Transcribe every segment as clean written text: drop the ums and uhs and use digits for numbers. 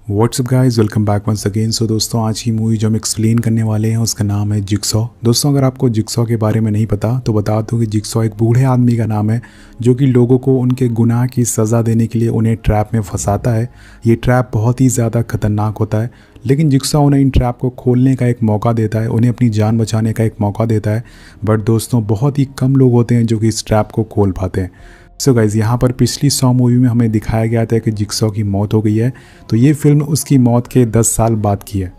WhatsApp guys, welcome back once again. So दोस्तों, आज की मूवी जो हम एक्सप्लेन करने वाले हैं उसका नाम है जिगसॉ। दोस्तों, अगर आपको जिगसॉ के बारे में नहीं पता तो बता दूं कि जिगसॉ एक बूढ़े आदमी का नाम है जो कि लोगों को उनके गुनाह की सज़ा देने के लिए उन्हें ट्रैप में फंसाता है। ये ट्रैप बहुत ही ज़्यादा खतरनाक होता है, लेकिन जिगसॉ उन्हें इन ट्रैप को खोलने का एक मौका देता है, उन्हें अपनी जान बचाने का एक मौका देता है। बट दोस्तों, बहुत ही कम लोग होते हैं जो कि इस ट्रैप को खोल पाते हैं। सो गाइज, यहाँ पर पिछली सॉ मूवी में हमें दिखाया गया था कि जिगसॉ की मौत हो गई है, तो ये फिल्म उसकी मौत के 10 साल बाद की है।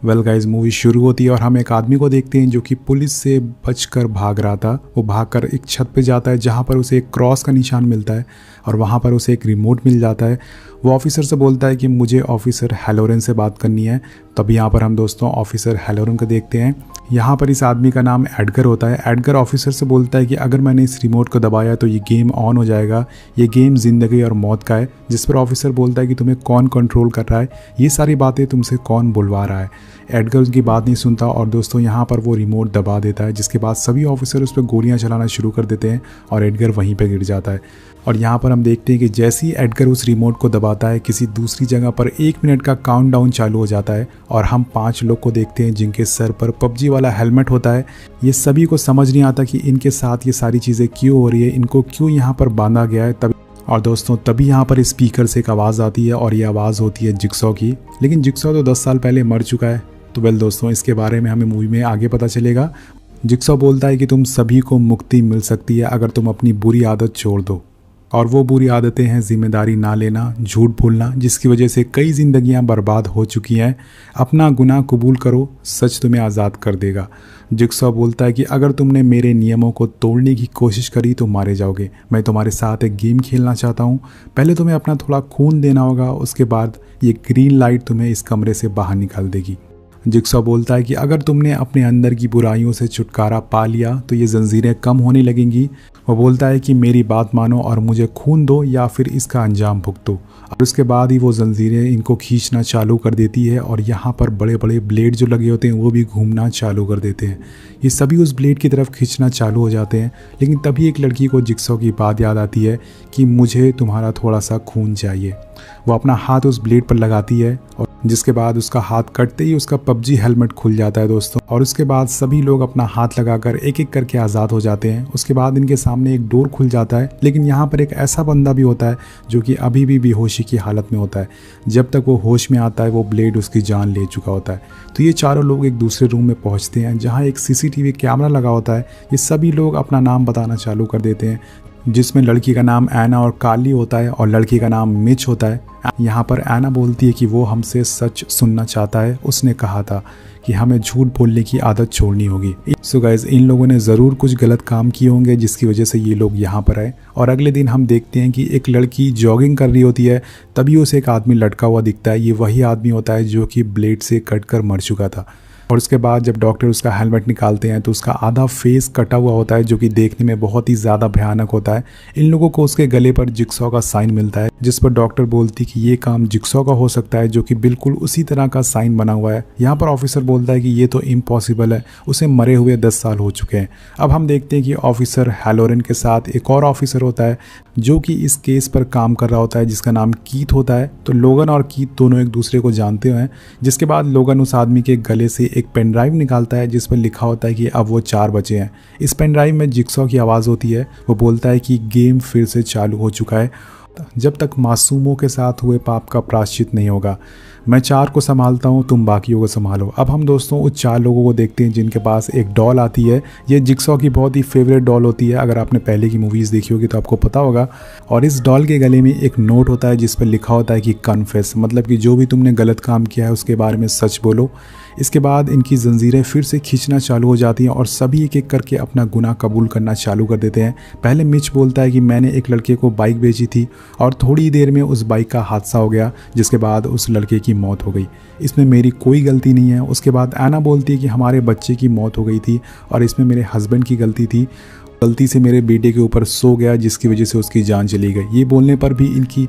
वेल गाइज, मूवी शुरू होती है और हम एक आदमी को देखते हैं जो कि पुलिस से बचकर भाग रहा था। वो भागकर एक छत पे जाता है जहाँ पर उसे एक क्रॉस का निशान मिलता है और वहाँ पर उसे एक रिमोट मिल जाता है। वो ऑफिसर से बोलता है कि मुझे ऑफिसर हैलोरन से बात करनी है। तब यहाँ पर हम दोस्तों ऑफिसर हैलोरन को देखते हैं। यहाँ पर इस आदमी का नाम एडगर होता है। एडगर ऑफिसर से बोलता है कि अगर मैंने इस रिमोट को दबाया तो ये गेम ऑन हो जाएगा। ये गेम ज़िंदगी और मौत का है। जिस पर ऑफिसर बोलता है कि तुम्हें कौन कंट्रोल कर रहा है, ये सारी बातें तुमसे कौन बुलवा रहा है। एडगर उसकी बात नहीं सुनता और दोस्तों यहाँ पर वो रिमोट दबा देता है, जिसके बाद सभी ऑफिसर उस पर गोलियाँ चलाना शुरू कर देते हैं और एडगर वहीं पर गिर जाता है। और यहाँ पर हम देखते हैं कि जैसे ही एडगर उस रिमोट को दबाता है, किसी दूसरी जगह पर 1 मिनट का काउंटडाउन चालू हो जाता है और हम 5 लोग को देखते हैं जिनके सर पर पबजी वाला हेलमेट होता है। ये सभी को समझ नहीं आता कि इनके साथ ये सारी चीज़ें क्यों हो रही है, इनको क्यों यहाँ पर बांधा गया है। तभी यहाँ पर स्पीकर से एक आवाज़ आती है और ये आवाज़ होती है जिगसॉ की। लेकिन जिगसॉ तो 10 साल पहले मर चुका है। तो वेल दोस्तों, इसके बारे में हमें मूवी में आगे पता चलेगा। जिगसॉ बोलता है कि तुम सभी को मुक्ति मिल सकती है अगर तुम अपनी बुरी आदत छोड़ दो। और वो बुरी आदतें हैं जिम्मेदारी ना लेना, झूठ बोलना, जिसकी वजह से कई जिंदगियां बर्बाद हो चुकी हैं। अपना गुनाह कबूल करो, सच तुम्हें आज़ाद कर देगा। जिगसॉ बोलता है कि अगर तुमने मेरे नियमों को तोड़ने की कोशिश करी तो मारे जाओगे। मैं तुम्हारे साथ एक गेम खेलना चाहता हूँ। पहले तुम्हें अपना थोड़ा खून देना होगा, उसके बाद ये ग्रीन लाइट तुम्हें इस कमरे से बाहर निकाल देगी। जिगसॉ बोलता है कि अगर तुमने अपने अंदर की बुराइयों से छुटकारा पा लिया तो ये जंजीरें कम होने लगेंगी। वो बोलता है कि मेरी बात मानो और मुझे खून दो या फिर इसका अंजाम भुगतो। और उसके बाद ही वो जंजीरें इनको खींचना चालू कर देती है और यहाँ पर बड़े बड़े ब्लेड जो लगे होते हैं वो भी घूमना चालू कर देते हैं। ये सभी उस ब्लेड की तरफ खींचना चालू हो जाते हैं। लेकिन तभी एक लड़की को जिगसॉ की बात याद आती है कि मुझे तुम्हारा थोड़ा सा खून चाहिए। वो अपना हाथ उस ब्लेड पर लगाती है और जिसके बाद उसका हाथ कटते ही उसका पबजी हेलमेट खुल जाता है दोस्तों। और उसके बाद सभी लोग अपना हाथ लगाकर एक एक करके आज़ाद हो जाते हैं। उसके बाद इनके सामने एक डोर खुल जाता है, लेकिन यहाँ पर एक ऐसा बंदा भी होता है जो कि अभी भी बेहोशी की हालत में होता है। जब तक वो होश में आता है वो ब्लेड उसकी जान ले चुका होता है। तो ये चारों लोग एक दूसरे रूम में पहुँचते हैं जहाँ एक CCTV कैमरा लगा होता है। ये सभी लोग अपना नाम बताना चालू कर देते हैं, जिसमें लड़की का नाम एना और कार्ली होता है और लड़की का नाम मिच होता है। यहाँ पर एना बोलती है कि वो हमसे सच सुनना चाहता है। उसने कहा था कि हमें झूठ बोलने की आदत छोड़नी होगी। सो गाइज, इन लोगों ने ज़रूर कुछ गलत काम किए होंगे जिसकी वजह से ये लोग यहाँ पर आए। और अगले दिन हम देखते हैं कि एक लड़की जॉगिंग कर रही होती है, तभी उसे एक आदमी लटका हुआ दिखता है। ये वही आदमी होता है जो कि ब्लेड से कट कर मर चुका था। और उसके बाद जब डॉक्टर उसका हेलमेट निकालते हैं तो उसका आधा फेस कटा हुआ होता है, जो कि देखने में बहुत ही ज़्यादा भयानक होता है। इन लोगों को उसके गले पर जिगसॉ का साइन मिलता है, जिस पर डॉक्टर बोलती कि ये काम जिगसॉ का हो सकता है, जो कि बिल्कुल उसी तरह का साइन बना हुआ है। यहाँ पर ऑफिसर बोलता है कि ये तो इम्पॉसिबल है, उसे मरे हुए 10 साल हो चुके हैं। अब हम देखते हैं कि ऑफिसर हैलोरन के साथ एक और ऑफिसर होता है जो कि इस केस पर काम कर रहा होता है, जिसका नाम कीथ होता है। तो लोगन और कीथ दोनों एक दूसरे को जानते हैं। जिसके बाद लोगन उस आदमी के गले से एक पेन ड्राइव निकालता है जिस पर लिखा होता है कि अब वो 4 बचे हैं। इस पेन ड्राइव में जिगसॉ की आवाज़ होती है। वो बोलता है कि गेम फिर से चालू हो चुका है। जब तक मासूमों के साथ हुए पाप का प्रायश्चित नहीं होगा, मैं 4 को संभालता हूँ, तुम बाकियों को संभालो। अब हम दोस्तों उस 4 लोगों को देखते हैं जिनके पास एक डॉल आती है। ये जिगसॉ की बहुत ही फेवरेट डॉल होती है। अगर आपने पहले की मूवीज़ देखी होगी तो आपको पता होगा। और इस डॉल के गले में एक नोट होता है जिस पर लिखा होता है कि कन्फेस, मतलब कि जो भी तुमने गलत काम किया है उसके बारे में सच बोलो। इसके बाद इनकी जंजीरें फिर से खींचना चालू हो जाती हैं और सभी एक एक करके अपना गुनाह कबूल करना चालू कर देते हैं। पहले मिच बोलता है कि मैंने एक लड़के को बाइक बेची थी और थोड़ी देर में उस बाइक का हादसा हो गया, जिसके बाद उस लड़के की मौत हो गई। इसमें मेरी कोई गलती नहीं है। उसके बाद एना बोलती है कि हमारे बच्चे की मौत हो गई थी और इसमें मेरे हस्बैंड की गलती थी। गलती से मेरे बेटे के ऊपर सो गया जिसकी वजह से उसकी जान चली गई। ये बोलने पर भी इनकी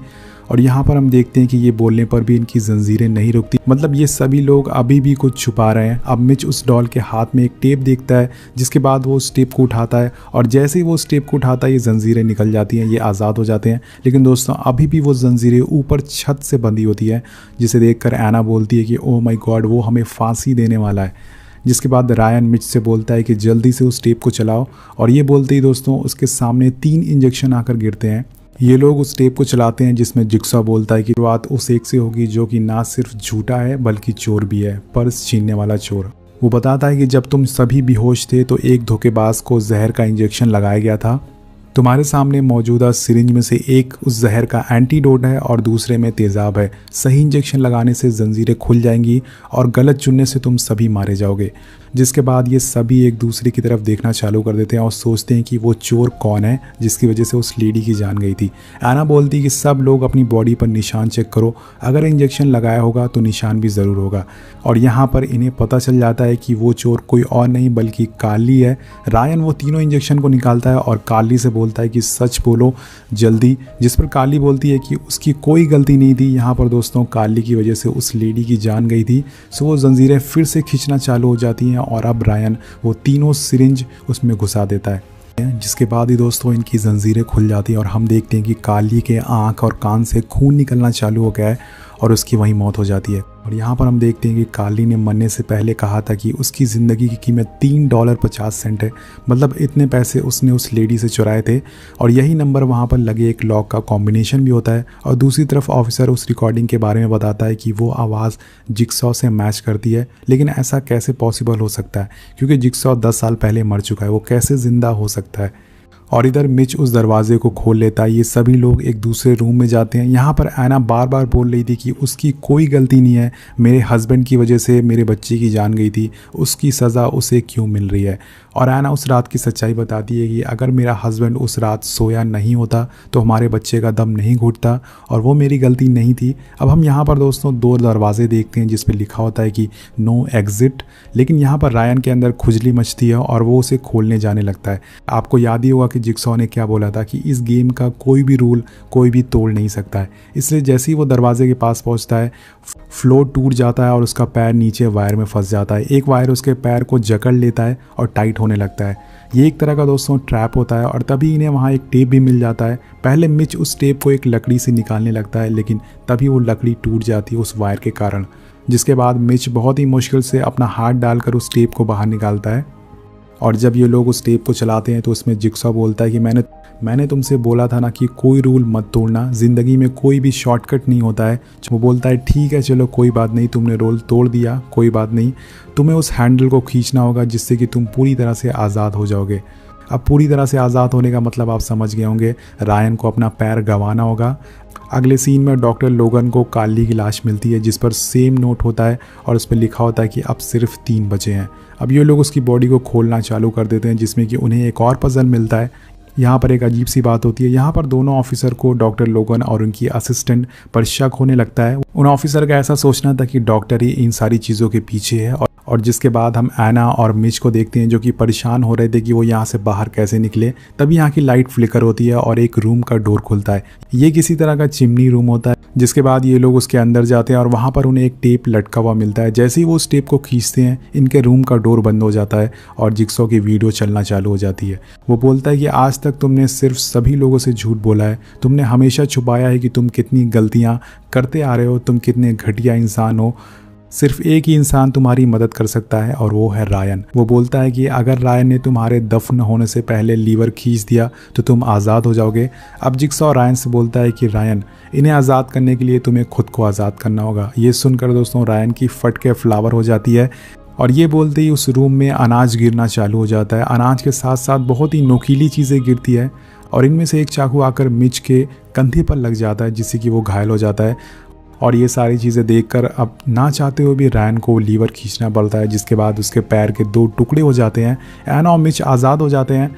और यहाँ पर हम देखते हैं कि ये बोलने पर भी इनकी जंजीरें नहीं रुकती, मतलब ये सभी लोग अभी भी कुछ छुपा रहे हैं। अब मिच उस डॉल के हाथ में एक टेप देखता है, जिसके बाद वो उस टेप को उठाता है और जैसे ही वो उस टेप को उठाता है ये जंजीरें निकल जाती हैं, ये आज़ाद हो जाते हैं। लेकिन दोस्तों अभी भी वो जंजीरें ऊपर छत से बंधी होती है, जिसे देखकर एना बोलती है कि ओह माय गॉड, वो हमें फांसी देने वाला है। जिसके बाद रायन मिच से बोलता है कि जल्दी से उस टेप को चलाओ, और ये बोलते ही दोस्तों उसके सामने 3 इंजेक्शन आकर गिरते हैं। ये लोग उस टेप को चलाते हैं, जिसमें जिक्सॉ बोलता है कि बात उस एक से होगी जो कि ना सिर्फ झूठा है बल्कि चोर भी है, पर्स छीनने वाला चोर। वो बताता है कि जब तुम सभी बेहोश थे तो एक धोखेबाज को जहर का इंजेक्शन लगाया गया था। तुम्हारे सामने मौजूदा सिरिंज में से एक उस जहर का एंटीडोट है और दूसरे में तेज़ाब है। सही इंजेक्शन लगाने से जंजीरें खुल जाएंगी और गलत चुनने से तुम सभी मारे जाओगे। जिसके बाद ये सभी एक दूसरे की तरफ देखना चालू कर देते हैं और सोचते हैं कि वो चोर कौन है जिसकी वजह से उस लेडी की जान गई थी। एना बोलती है कि सब लोग अपनी बॉडी पर निशान चेक करो, अगर इंजेक्शन लगाया होगा तो निशान भी ज़रूर होगा। और यहाँ पर इन्हें पता चल जाता है कि वो चोर कोई और नहीं बल्कि कार्ली है। रायन वो तीनों इंजेक्शन को निकालता है और कार्ली से बोलता है कि सच बोलो जल्दी, जिस पर कार्ली बोलती है कि उसकी कोई गलती नहीं थी। यहाँ पर दोस्तों कार्ली की वजह से उस लेडी की जान गई थी। सो वो जंजीरें फिर से खींचना चालू हो जाती हैं और अब रायन वो तीनों सिरिंज उसमें घुसा देता है। जिसके बाद ही दोस्तों इनकी जंजीरें खुल जाती हैं और हम देखते हैं कि कार्ली के आँख और कान से खून निकलना चालू हो गया है और उसकी वहीं मौत हो जाती है। और यहाँ पर हम देखते हैं कि कार्ली ने मरने से पहले कहा था कि उसकी ज़िंदगी की कीमत $3.50 है, मतलब इतने पैसे उसने उस लेडी से चुराए थे। और यही नंबर वहाँ पर लगे एक लॉक का कॉम्बिनेशन भी होता है। और दूसरी तरफ ऑफिसर उस रिकॉर्डिंग के बारे में बताता है कि वो आवाज़ जिक्सॉ से मैच करती है। लेकिन ऐसा कैसे पॉसिबल हो सकता है, क्योंकि जिक्सॉ 10 साल पहले मर चुका है, वो कैसे ज़िंदा हो सकता है। और इधर मिच उस दरवाजे को खोल लेता है। ये सभी लोग एक दूसरे रूम में जाते हैं। यहाँ पर एना बार बार बोल रही थी कि उसकी कोई गलती नहीं है, मेरे हस्बैंड की वजह से मेरे बच्चे की जान गई थी, उसकी सज़ा उसे क्यों मिल रही है। और एना उस रात की सच्चाई बताती है कि अगर मेरा हस्बैंड उस रात सोया नहीं होता तो हमारे बच्चे का दम नहीं घुटता और वो मेरी गलती नहीं थी। अब हम यहाँ पर दोस्तों 2 दरवाजे देखते हैं जिस पर लिखा होता है कि नो एग्जिट। लेकिन यहाँ पर रायन के अंदर खुजली मचती है और वो उसे खोलने जाने लगता है। आपको याद ही होगा कि जिक्सॉ ने क्या बोला था कि इस गेम का कोई भी रूल कोई भी तोड़ नहीं सकता है। इसलिए जैसे ही वो दरवाजे के पास पहुंचता है, फ्लोर टूट जाता है और उसका पैर नीचे वायर में फंस जाता है। एक वायर उसके पैर को जकड़ लेता है और टाइट होने लगता है। ये एक तरह का दोस्तों ट्रैप होता है और तभी इन्हें वहाँ एक टेप भी मिल जाता है। पहले मिच उस टेप को एक लकड़ी से निकालने लगता है, लेकिन तभी वो लकड़ी टूट जाती है उस वायर के कारण। जिसके बाद मिच बहुत ही मुश्किल से अपना हाथ डालकर उस टेप को बाहर निकालता है। और जब ये लोग उस टेप को चलाते हैं तो उसमें जिक्सॉ बोलता है कि मैंने तुमसे बोला था ना कि कोई रूल मत तोड़ना, ज़िंदगी में कोई भी शॉर्टकट नहीं होता है। वो बोलता है ठीक है चलो कोई बात नहीं, तुमने रूल तोड़ दिया, कोई बात नहीं, तुम्हें उस हैंडल को खींचना होगा जिससे कि तुम पूरी तरह से आज़ाद हो जाओगे। अब पूरी तरह से आज़ाद होने का मतलब आप समझ गए होंगे, रायन को अपना पैर गंवाना होगा। अगले सीन में डॉक्टर लोगन को कार्ली की लाश मिलती है जिस पर सेम नोट होता है और उस पर लिखा होता है कि अब सिर्फ 3 बचे हैं। अब ये लोग उसकी बॉडी को खोलना चालू कर देते हैं जिसमें कि उन्हें एक और पजल मिलता है। यहाँ पर एक अजीब सी बात होती है। यहाँ पर दोनों ऑफिसर को डॉक्टर लोगन और उनकी असिस्टेंट पर शक होने लगता है। उन ऑफिसर का ऐसा सोचना था कि डॉक्टर ही इन सारी चीज़ों के पीछे है। और जिसके बाद हम एना और मिच को देखते हैं जो कि परेशान हो रहे थे कि वो यहाँ से बाहर कैसे निकले। तभी यहाँ की लाइट फ्लिकर होती है और एक रूम का डोर खुलता है। ये किसी तरह का चिमनी रूम होता है। जिसके बाद ये लोग उसके अंदर जाते हैं और वहाँ पर उन्हें एक टेप लटका हुआ मिलता है। जैसे ही वो उस टेप को खींचते हैं इनके रूम का डोर बंद हो जाता है और जिक्सॉ की वीडियो चलना चालू हो जाती है। वो बोलता है कि आज तक तुमने सिर्फ सभी लोगों से झूठ बोला है, तुमने हमेशा छुपाया है कि तुम कितनी गलतियाँ करते आ रहे हो, तुम कितने घटिया इंसान हो। सिर्फ एक ही इंसान तुम्हारी मदद कर सकता है और वो है रायन। वो बोलता है कि अगर रायन ने तुम्हारे दफन होने से पहले लीवर खींच दिया तो तुम आज़ाद हो जाओगे। अब जिक्सॉ रायन से बोलता है कि रायन, इन्हें आज़ाद करने के लिए तुम्हें खुद को आज़ाद करना होगा। ये सुनकर दोस्तों रायन की फट के फ्लावर हो जाती है और ये बोलते ही उस रूम में अनाज गिरना चालू हो जाता है। अनाज के साथ साथ बहुत ही नोकीली चीज़ें गिरती है और इनमें से एक चाकू आकर मिच के कंधे पर लग जाता है जिससे कि वो घायल हो जाता है। और ये सारी चीज़ें देखकर अब ना चाहते हुए भी रायन को लीवर खींचना पड़ता है, जिसके बाद उसके पैर के 2 टुकड़े हो जाते हैं। एना और मिच आज़ाद हो जाते हैं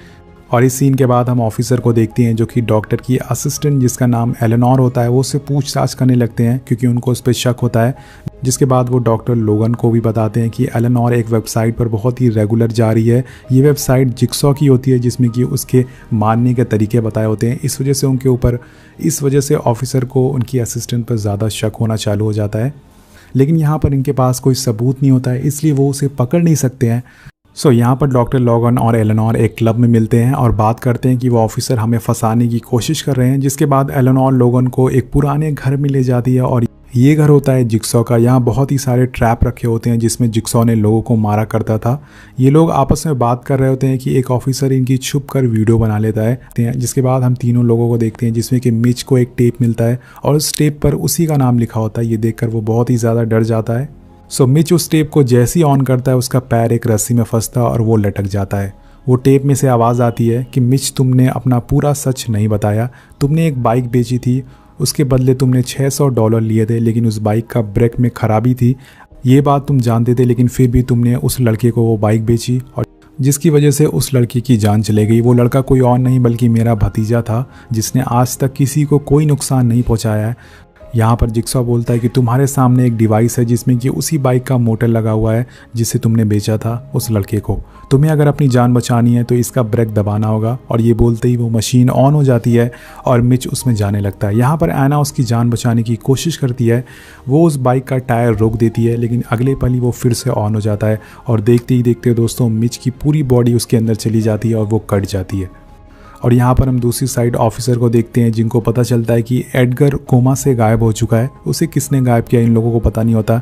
और इस सीन के बाद हम ऑफिसर को देखते हैं जो कि डॉक्टर की असिस्टेंट जिसका नाम एलेनोर होता है वो उससे पूछताछ करने लगते हैं क्योंकि उनको उस पर शक होता है। जिसके बाद वो डॉक्टर लोगन को भी बताते हैं कि एलेनोर एक वेबसाइट पर बहुत ही रेगुलर जा रही है। ये वेबसाइट जिक्सॉ की होती है जिसमें कि उसके मारने के तरीके बताए होते हैं। इस वजह से ऑफिसर को उनकी असिस्टेंट पर ज़्यादा शक होना चालू हो जाता है। लेकिन यहाँ पर इनके पास कोई सबूत नहीं होता है इसलिए वो उसे पकड़ नहीं सकते हैं। यहाँ पर डॉक्टर लोगन और एलेनोर एक क्लब में मिलते हैं और बात करते हैं कि वो ऑफिसर हमें फंसाने की कोशिश कर रहे हैं। जिसके बाद एलेनोर लोगन को एक पुराने घर में ले जाती है और ये घर होता है जिक्सॉ का। यहाँ बहुत ही सारे ट्रैप रखे होते हैं जिसमें जिक्सॉ ने लोगों को मारा करता था। ये लोग आपस में बात कर रहे होते हैं कि एक ऑफिसर इनकी छुप कर वीडियो बना लेता है। जिसके बाद हम तीनों लोगों को देखते हैं जिसमें कि मिच को एक टेप मिलता है और उस टेप पर उसी का नाम लिखा होता है। ये देखकर वो बहुत ही ज़्यादा डर जाता है। मिच उस टेप को जैसे ही ऑन करता है उसका पैर एक रस्सी में फंसता है और वो लटक जाता है। वो टेप में से आवाज़ आती है कि मिच तुमने अपना पूरा सच नहीं बताया। तुमने एक बाइक बेची थी, उसके बदले तुमने $600 लिए थे, लेकिन उस बाइक का ब्रेक में खराबी थी। ये बात तुम जानते थे लेकिन फिर भी तुमने उस लड़के को वो बाइक बेची और जिसकी वजह से उस लड़की की जान चले गई। वो लड़का कोई और नहीं बल्कि मेरा भतीजा था जिसने आज तक किसी को कोई नुकसान नहीं पहुंचाया है। यहाँ पर जिक्सॉ बोलता है कि तुम्हारे सामने एक डिवाइस है जिसमें कि उसी बाइक का मोटर लगा हुआ है जिसे तुमने बेचा था उस लड़के को। तुम्हें अगर अपनी जान बचानी है तो इसका ब्रेक दबाना होगा। और ये बोलते ही वो मशीन ऑन हो जाती है और मिच उसमें जाने लगता है। यहाँ पर एना उसकी जान बचाने की कोशिश करती है। वो उस बाइक का टायर रोक देती है लेकिन अगले पल ही वो फिर से ऑन हो जाता है और देखते ही देखते दोस्तों मिच की पूरी बॉडी उसके अंदर चली जाती है और वो कट जाती है। और यहाँ पर हम दूसरी साइड ऑफिसर को देखते हैं जिनको पता चलता है कि एडगर कोमा से गायब हो चुका है। उसे किसने गायब किया इन लोगों को पता नहीं होता।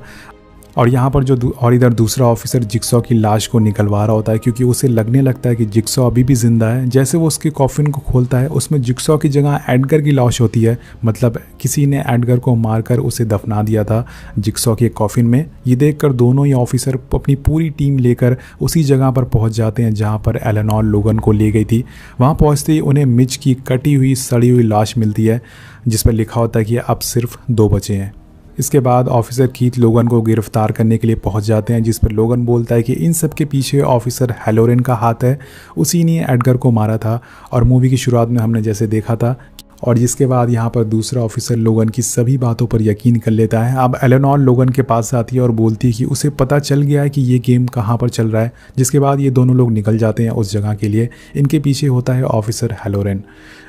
और यहाँ पर इधर दूसरा ऑफिसर जिक्सॉ की लाश को निकलवा रहा होता है क्योंकि उसे लगने लगता है कि जिक्सॉ अभी भी जिंदा है। जैसे वो उसके कॉफिन को खोलता है उसमें जिक्सॉ की जगह एडगर की लाश होती है। मतलब किसी ने एडगर को मारकर उसे दफना दिया था जिक्सॉ के कॉफिन में। ये देखकर दोनों ही ऑफिसर अपनी पूरी टीम लेकर उसी जगह पर पहुंच जाते हैं जहां पर एलेनोर लोगन को ले गई थी। वहां पहुंचते ही उन्हें मिच की कटी हुई सड़ी हुई लाश मिलती है जिस पर लिखा होता है कि अब सिर्फ 2 बचे हैं। इसके बाद ऑफिसर कीथ लोगन को गिरफ्तार करने के लिए पहुंच जाते हैं जिस पर लोगन बोलता है कि इन सब के पीछे ऑफिसर हैलोरेन का हाथ है। उसी ने एडगर को मारा था और मूवी की शुरुआत में हमने जैसे देखा था। और जिसके बाद यहाँ पर दूसरा ऑफिसर लोगन की सभी बातों पर यकीन कर लेता है। अब एलेनोर लोगन के पास आती है और बोलती है कि उसे पता चल गया है कि ये गेम कहाँ पर चल रहा है। जिसके बाद ये दोनों लोग निकल जाते हैं उस जगह के लिए। इनके पीछे होता है ऑफिसर हैलोरेन।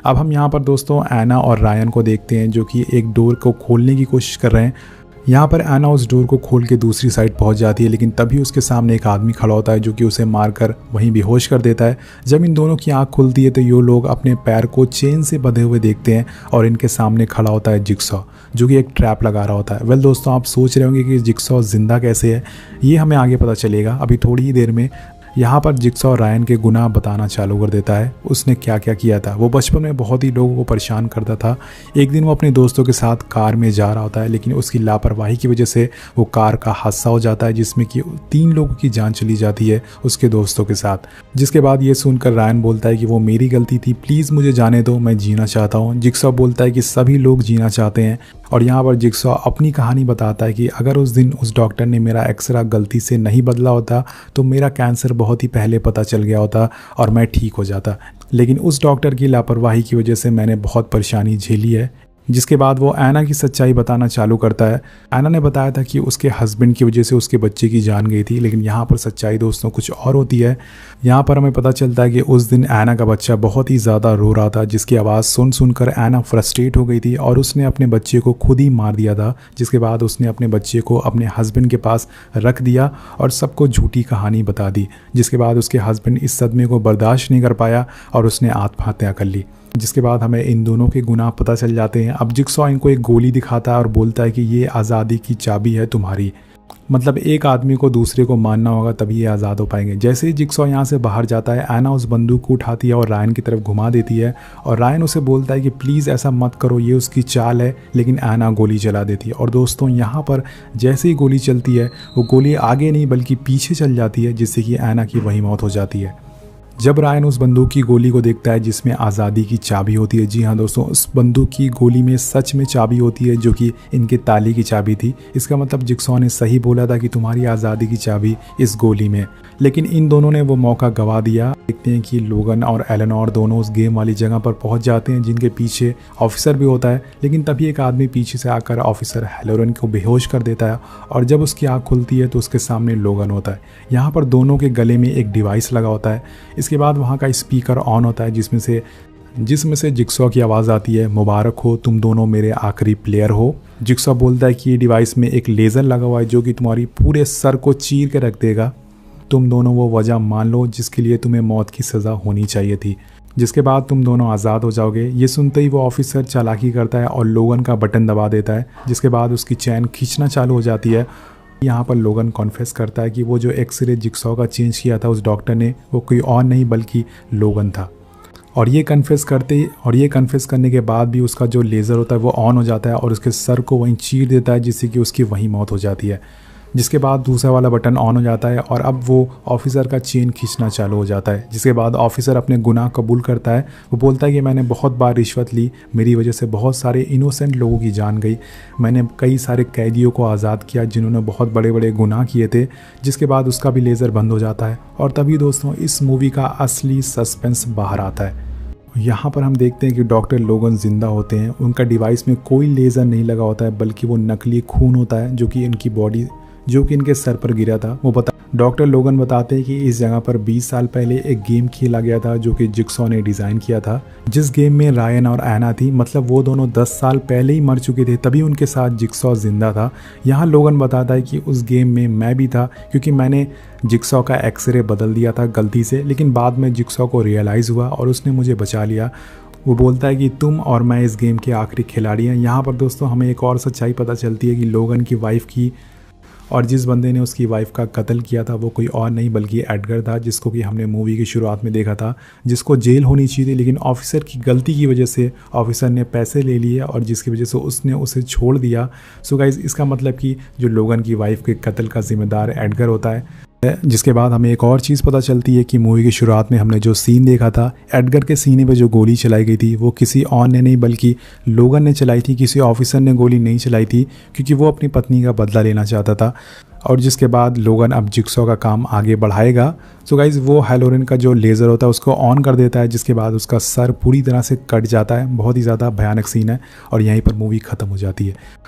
अब हम यहाँ पर दोस्तों एना और रायन को देखते हैं जो कि एक डोर को खोलने की कोशिश कर रहे हैं। यहाँ पर एना उस डोर को खोल के दूसरी साइड पहुँच जाती है लेकिन तभी उसके सामने एक आदमी खड़ा होता है जो कि उसे मारकर वहीं बेहोश कर देता है। जब इन दोनों की आंख खुलती है तो ये लोग अपने पैर को चेन से बंधे हुए देखते हैं और इनके सामने खड़ा होता है जिक्सॉ जो कि एक ट्रैप लगा रहा होता है। वेल दोस्तों, आप सोच रहे होंगे कि जिक्सॉ जिंदा कैसे है। ये हमें आगे पता चलेगा अभी थोड़ी ही देर में। यहाँ पर जिक्सॉ रायन के गुनाह बताना चालू कर देता है। उसने क्या क्या किया था। वो बचपन में बहुत ही लोगों को परेशान करता था। एक दिन वो अपने दोस्तों के साथ कार में जा रहा होता है लेकिन उसकी लापरवाही की वजह से वो कार का हादसा हो जाता है जिसमें कि 3 लोगों की जान चली जाती है उसके दोस्तों के साथ। जिसके बाद ये सुनकर रायन बोलता है कि वो मेरी गलती थी, प्लीज़ मुझे जाने दो, मैं जीना चाहता हूँ। जिक्सॉ बोलता है कि सभी लोग जीना चाहते हैं। और यहाँ पर जिक्सॉ अपनी कहानी बताता है कि अगर उस दिन उस डॉक्टर ने मेरा एक्सरा गलती से नहीं बदला होता तो मेरा कैंसर बहुत ही पहले पता चल गया होता और मैं ठीक हो जाता। लेकिन उस डॉक्टर की लापरवाही की वजह से मैंने बहुत परेशानी झेली है। जिसके बाद वो एना की सच्चाई बताना चालू करता है। एना ने बताया था कि उसके हस्बैंड की वजह से उसके बच्चे की जान गई थी लेकिन यहाँ पर सच्चाई दोस्तों कुछ और होती है। यहाँ पर हमें पता चलता है कि उस दिन एना का बच्चा बहुत ही ज़्यादा रो रहा था जिसकी आवाज़ सुनकर एना फ्रस्ट्रेट हो गई थी और उसने अपने बच्चे को खुद ही मार दिया था। जिसके बाद उसने अपने बच्चे को अपने हस्बैंड के पास रख दिया और सबको झूठी कहानी बता दी। जिसके बाद उसके हस्बैंड इस सदमे को बर्दाश्त नहीं कर पाया और उसने आत्महत्या कर ली। जिसके बाद हमें इन दोनों के गुनाह पता चल जाते हैं। अब जिक्सॉ इनको एक गोली दिखाता है और बोलता है कि ये आज़ादी की चाबी है तुम्हारी। मतलब एक आदमी को दूसरे को मानना होगा तभी ये आज़ाद हो पाएंगे। जैसे ही जिक्सॉ यहाँ से बाहर जाता है एना उस बंदूक को उठाती है और रायन की तरफ घुमा देती है और रायन उसे बोलता है कि प्लीज़ ऐसा मत करो, ये उसकी चाल है। लेकिन एना गोली चला देती है और दोस्तों यहाँ पर जैसे ही गोली चलती है वो गोली आगे नहीं बल्कि पीछे चल जाती है जिससे कि एना की वहीं मौत हो जाती है। जब रायन उस बंदूक की गोली को देखता है जिसमें आज़ादी की चाबी होती है, जी हाँ दोस्तों, उस बंदूक की गोली में सच में चाबी होती है जो कि इनके ताले की चाबी थी। इसका मतलब जिक्सॉ ने सही बोला था कि तुम्हारी आज़ादी की चाबी इस गोली में। लेकिन इन दोनों ने वो मौका गंवा दिया। देखते हैं कि लोगन और एलेनोर दोनों उस गेम वाली जगह पर पहुंच जाते हैं जिनके पीछे ऑफिसर भी होता है। लेकिन तभी एक आदमी पीछे से आकर ऑफिसर हैलोरन को बेहोश कर देता है और जब उसकी आँख खुलती है तो उसके सामने लोगन होता है। यहाँ पर दोनों के गले में एक डिवाइस लगा होता है। इसके बाद वहाँ का स्पीकर ऑन होता है जिसमें से जिक्सॉ की आवाज़ आती है, मुबारक हो, तुम दोनों मेरे आखिरी प्लेयर हो। जिक्सॉ बोलता है कि ये डिवाइस में एक लेज़र लगा हुआ है जो कि तुम्हारी पूरे सर को चीर के रख देगा। तुम दोनों वो वजह मान लो जिसके लिए तुम्हें मौत की सज़ा होनी चाहिए थी, जिसके बाद तुम दोनों आज़ाद हो जाओगे। ये सुनते ही वो ऑफिसर चालाकी करता है और लोगन का बटन दबा देता है, जिसके बाद उसकी चैन खींचना चालू हो जाती है। यहाँ पर लोगन कॉन्फेस करता है कि वो जो एक्सरे जिक्सॉ का चेंज किया था उस डॉक्टर ने, वो कोई और नहीं बल्कि लोगन था। और ये कन्फेस करने के बाद भी उसका जो लेज़र होता है वो ऑन हो जाता है और उसके सर को वहीं चीर देता है, जिससे कि उसकी वहीं मौत हो जाती है। जिसके बाद दूसरा वाला बटन ऑन हो जाता है और अब वो ऑफिसर का चेन खींचना चालू हो जाता है। जिसके बाद ऑफिसर अपने गुनाह कबूल करता है। वो बोलता है कि मैंने बहुत बार रिश्वत ली, मेरी वजह से बहुत सारे इनोसेंट लोगों की जान गई, मैंने कई सारे कैदियों को आज़ाद किया जिन्होंने बहुत बड़े बड़े गुनाह किए थे। जिसके बाद उसका भी लेज़र बंद हो जाता है और तभी दोस्तों इस मूवी का असली सस्पेंस बाहर आता है। यहाँ पर हम देखते हैं कि डॉक्टर लोगन जिंदा होते हैं। उनका डिवाइस में कोई लेज़र नहीं लगा होता है बल्कि वो नकली खून होता है जो कि इनके सर पर गिरा था। डॉक्टर लोगन बताते हैं कि इस जगह पर 20 साल पहले एक गेम खेला गया था जो कि जिक्सॉ ने डिज़ाइन किया था, जिस गेम में रायन और एना थी। मतलब वो दोनों 10 साल पहले ही मर चुके थे, तभी उनके साथ जिक्सॉ जिंदा था। यहाँ लोगन बताता है कि उस गेम में मैं भी था क्योंकि मैंने जिक्सॉ का एक्सरे बदल दिया था गलती से, लेकिन बाद में जिक्सॉ को रियलाइज़ हुआ और उसने मुझे बचा लिया। वो बोलता है कि तुम और मैं इस गेम के आखिरी खिलाड़ी हैं। यहाँ पर दोस्तों हमें एक और सच्चाई पता चलती है कि लोगन की वाइफ की और जिस बंदे ने उसकी वाइफ का कत्ल किया था वो कोई और नहीं बल्कि एडगर था, जिसको कि हमने मूवी की शुरुआत में देखा था, जिसको जेल होनी चाहिए थी। लेकिन ऑफिसर की गलती की वजह से ऑफिसर ने पैसे ले लिए और जिसकी वजह से उसने उसे छोड़ दिया। सो गाइस, इसका मतलब कि जो लोगन की वाइफ के कत्ल का जिम्मेदार एडगर होता है। जिसके बाद हमें एक और चीज़ पता चलती है कि मूवी की शुरुआत में हमने जो सीन देखा था, एडगर के सीने पे जो गोली चलाई गई थी वो किसी और ने नहीं बल्कि लोगन ने चलाई थी। किसी ऑफिसर ने गोली नहीं चलाई थी क्योंकि वो अपनी पत्नी का बदला लेना चाहता था। और जिसके बाद लोगन अब जिक्सॉ का काम आगे बढ़ाएगा। सो गाइज, वो हैलोरन का जो लेज़र होता है उसको ऑन कर देता है, जिसके बाद उसका सर पूरी तरह से कट जाता है। बहुत ही ज़्यादा भयानक सीन है और यहीं पर मूवी ख़त्म हो जाती है।